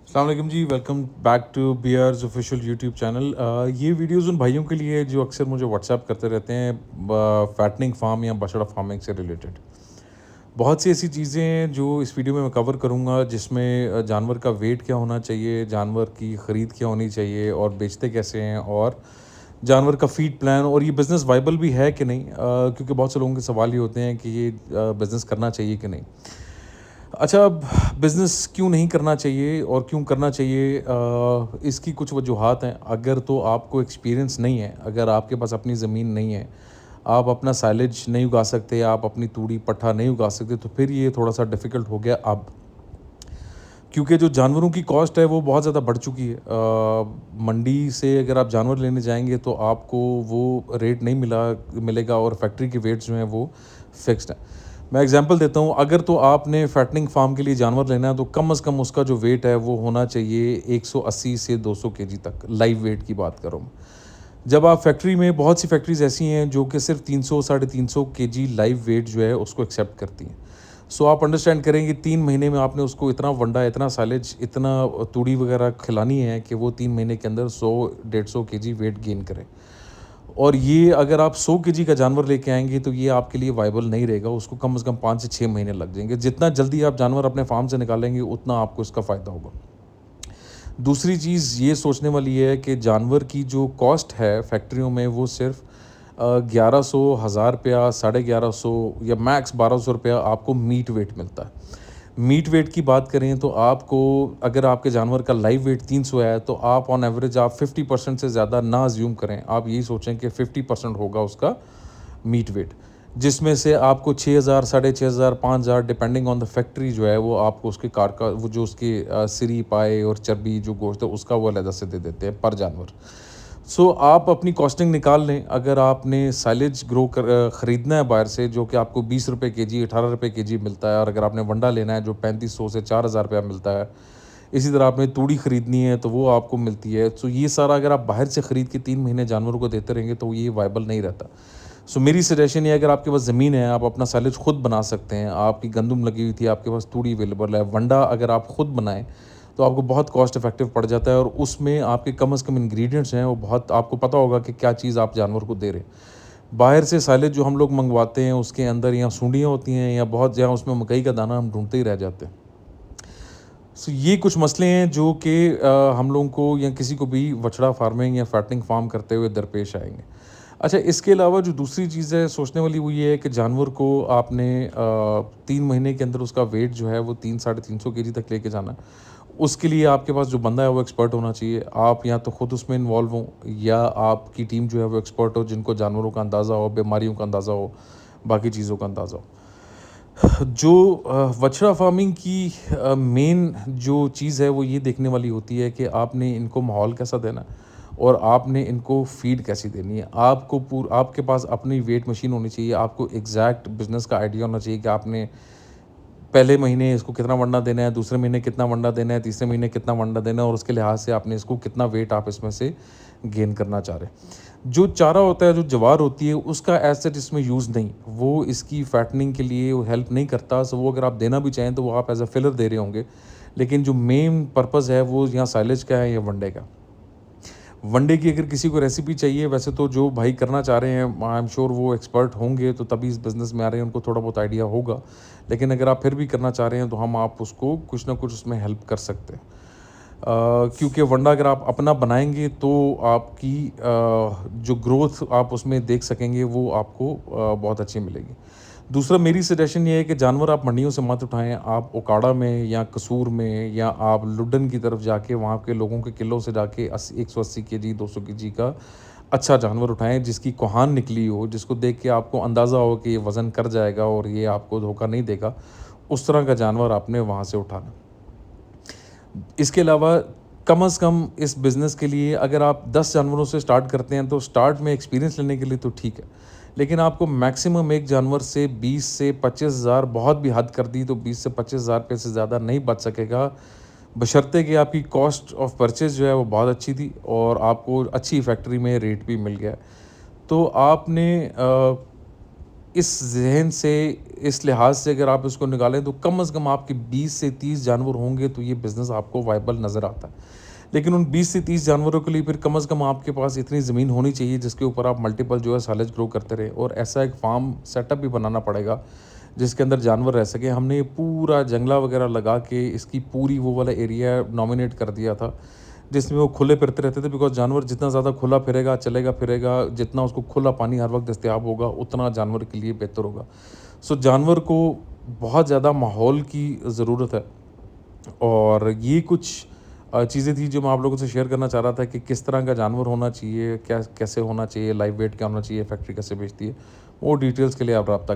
अस्सलाम वालेकुम जी, welcome back to bears official YouTube channel. ये वीडियोस उन भाइयों के लिए है जो अक्सर मुझे व्हाट्सएप करते रहते हैं फैटनिंग फार्म या बछड़ा फार्मिंग से रिलेटेड। बहुत सी ऐसी चीज़ें हैं जो इस वीडियो में मैं कवर करूँगा, जिसमें जानवर का वेट क्या होना चाहिए, जानवर की ख़रीद क्या होनी चाहिए और बेचते कैसे हैं, और जानवर का फीड प्लान, और ये बिज़नेस वाइबल भी है कि नहीं, क्योंकि बहुत से लोगों के सवाल ये होते हैं कि ये बिज़नेस करना चाहिए कि नहीं। अच्छा, अब बिज़नेस क्यों नहीं करना चाहिए और क्यों करना चाहिए, इसकी कुछ वजूहात हैं। अगर तो आपको एक्सपीरियंस नहीं है, अगर आपके पास अपनी ज़मीन नहीं है, आप अपना साइलेज नहीं उगा सकते, आप अपनी तूड़ी पट्ठा नहीं उगा सकते, तो फिर ये थोड़ा-सा डिफ़िकल्ट हो गया अब। क्योंकि जो जानवरों की कॉस्ट है वो बहुत ज़्यादा बढ़ चुकी है। मंडी से अगर आप जानवर लेने जाएँगे तो आपको वो रेट नहीं मिलेगा, और फैक्ट्री के वेट्स जो हैं वो फ़िक्स्ड हैं। मैं एग्ज़ाम्पल देता हूँ, अगर तो आपने फैटनिंग फ़ार्म के लिए जानवर लेना है तो कम से कम उसका जो वेट है वो होना चाहिए 180 से 200 केजी तक, लाइव वेट की बात कर रहा हूँ। जब आप फैक्ट्री में, बहुत सी फैक्ट्रीज़ ऐसी हैं जो कि सिर्फ़ 300 साढ़े 300 केजी लाइव वेट जो है उसको एक्सेप्ट करती हैं। सो आप अंडरस्टैंड करें कि 3 महीने में आपने उसको इतना वंडा, इतना साइलेज, इतना तूड़ी वगैरह खिलानी है कि वो 3 महीने के अंदर 100 150 केजी वेट गेन करे। और ये अगर आप 100 केजी का जानवर लेके आएँगे तो ये आपके लिए वाइबल नहीं रहेगा, उसको कम से कम 5 से 6 महीने लग जाएँगे। जितना जल्दी आप जानवर अपने फार्म से निकालेंगे उतना आपको इसका फ़ायदा होगा। दूसरी चीज़ ये सोचने वाली है कि जानवर की जो कॉस्ट है फैक्ट्रियों में वो सिर्फ़ 1100, ₹1000, साढ़े 1100 या मैक्स ₹1200 आपको मीट वेट मिलता है। मीट वेट की बात करें तो आपको, अगर आपके जानवर का लाइव वेट 300 है तो आप ऑन एवरेज आप 50% से ज़्यादा ना अज़्यूम करें। आप यही सोचें कि 50% होगा उसका मीट वेट, जिसमें से आपको 6000, साढ़े 6000, 5000 डिपेंडिंग ऑन द फैक्ट्री जो है वो आपको उसके कार का वो जो उसकी सिरी, पाए और चर्बी जो गोश्त है उसका वो अलग से दे देते हैं पर जानवर। सो आप अपनी कॉस्टिंग निकाल लें। अगर आपने साइलेज ख़रीदना है बाहर से, जो कि आपको ₹20 केजी, ₹18 केजी मिलता है, और अगर आपने वंडा लेना है जो 3500 से ₹4000 मिलता है, इसी तरह आपने तूड़ी खरीदनी है तो वो आपको मिलती है। सो ये सारा अगर आप बाहर से ख़रीद के 3 महीने जानवरों को देते रहेंगे तो ये वायबल नहीं रहता। सो मेरी सजेशन ये है, अगर आपके पास ज़मीन है, आप अपना साइलेज खुद बना सकते हैं। आपकी गंदुम लगी हुई थी, आपके पास तूड़ी अवेलेबल है, वंडा अगर आप खुद बनाएँ तो आपको बहुत कॉस्ट इफ़ेक्टिव पड़ जाता है, और उसमें आपके कम से कम इंग्रीडिएंट्स हैं वो बहुत, आपको पता होगा कि क्या चीज़ आप जानवर को दे रहे हैं। बाहर से साइलेज जो हम लोग मंगवाते हैं उसके अंदर या सूंडियाँ होती हैं या बहुत, या उसमें मकई का दाना हम ढूँढते ही रह जाते हैं। सो ये कुछ मसले हैं जो कि हम लोगों को या किसी को भी बछड़ा फार्मिंग या फैटनिंग फार्म करते हुए दरपेश आएँगे। अच्छा, इसके अलावा जो दूसरी चीज़ है सोचने वाली वो ये है कि जानवर को आपने 3 महीने के अंदर उसका वेट जो है वो 3 साढ़े 300 केजी तक लेके जाना है। उसके लिए आपके पास जो बंदा है वो एक्सपर्ट होना चाहिए। आप या तो खुद उसमें इन्वॉल्व हों, या आपकी टीम जो है वो एक्सपर्ट हो, जिनको जानवरों का अंदाज़ा हो, बीमारियों का अंदाज़ा हो, बाकी चीज़ों का अंदाज़ा हो। जो बछड़ा फार्मिंग की मेन जो चीज़ है वो ये देखने वाली होती है कि आपने इनको माहौल कैसा देना है और आपने इनको फीड कैसी देनी है। आपके पास अपनी वेट मशीन होनी चाहिए, आपको एग्जैक्ट बिजनेस का आइडिया होना चाहिए कि आपने पहले महीने इसको कितना वंडा देना है, दूसरे महीने कितना वंडा देना है, तीसरे महीने कितना वंडा देना है, और उसके लिहाज से आपने इसको कितना वेट आप इसमें से गेन करना चाह रहे हैं। जो चारा होता है, जो जवार होती है, उसका एज सच इसमें यूज़ नहीं, वो इसकी फैटनिंग के लिए वो हेल्प नहीं करता। सो वो अगर आप देना भी चाहें तो वो आप एज अ फिलर दे रहे होंगे, लेकिन जो मेन पर्पज़ है वो यहाँ साइलेज का है या वनडे का। वनडे की अगर किसी को रेसिपी चाहिए, वैसे तो जो भाई करना चाह रहे हैं आई एम श्योर वो एक्सपर्ट होंगे, तो तभी इस बिज़नेस में आ रहे हैं, उनको थोड़ा बहुत आइडिया होगा। लेकिन अगर आप फिर भी करना चाह रहे हैं तो हम आप उसको कुछ ना कुछ उसमें हेल्प कर सकते हैं। क्योंकि वंडा अगर आप अपना बनाएँगे तो आपकी जो ग्रोथ आप उसमें देख सकेंगे वो आपको बहुत अच्छी मिलेगी। दूसरा मेरी सजेशन ये है कि जानवर आप मंडियों से मत उठाएँ, आप ओकाड़ा में या कसूर में या आप लुड्डन की तरफ जाके वहाँ के लोगों के किलो से जाके 180 केजी, 200 केजी का अच्छा जानवर उठाएँ, जिसकी कोहान निकली हो, जिसको देख के आपको अंदाज़ा हो कि ये वज़न कर जाएगा और ये आपको धोखा नहीं देगा। उस तरह का जानवर आपने वहाँ से उठाना। इसके अलावा कम से कम इस बिज़नेस के लिए अगर आप 10 जानवरों से स्टार्ट करते हैं तो स्टार्ट में एक्सपीरियंस लेने के लिए तो ठीक है। लेकिन आपको मैक्सिमम एक जानवर से 20 से 25,000, बहुत भी हद कर दी तो 20 से 25,000 रुपए से ज़्यादा नहीं बच सकेगा। बशर्ते कि आपकी कॉस्ट ऑफ परचेज़ जो है वो बहुत अच्छी थी और आपको अच्छी फैक्ट्री में रेट भी मिल गया है। तो आपने इस ज़हन से, इस लिहाज से अगर आप इसको निकालें तो कम से कम आपके 20 से 30 जानवर होंगे तो ये बिज़नेस आपको वायबल नज़र आता है। लेकिन उन 20 से 30 जानवरों के लिए फिर कम से कम आपके पास इतनी ज़मीन होनी चाहिए जिसके ऊपर आप मल्टीपल जो है साइलेज ग्रो करते रहें, और ऐसा एक फार्म सेटअप भी बनाना पड़ेगा जिसके अंदर जानवर रह सकें। हमने ये पूरा जंगला वगैरह लगा के इसकी पूरी वो वाला एरिया नॉमिनेट कर दिया था जिसमें वो खुले फिरते रहते थे, बिकॉज़ जानवर जितना ज़्यादा खुला फिरेगा, चलेगा फिरेगा, जितना उसको खुला पानी हर वक्त दस्तयाब होगा उतना जानवर के लिए बेहतर होगा। सो जानवर को बहुत ज़्यादा माहौल की ज़रूरत है, और ये कुछ चीज़ें थी जो मैं आप लोगों से शेयर करना चाह रहा था कि किस तरह का जानवर होना चाहिए, क्या कैसे होना चाहिए, लाइव वेट क्या होना चाहिए, फैक्ट्री कैसे बेचती है। वो डिटेल्स के लिए आप रब्ता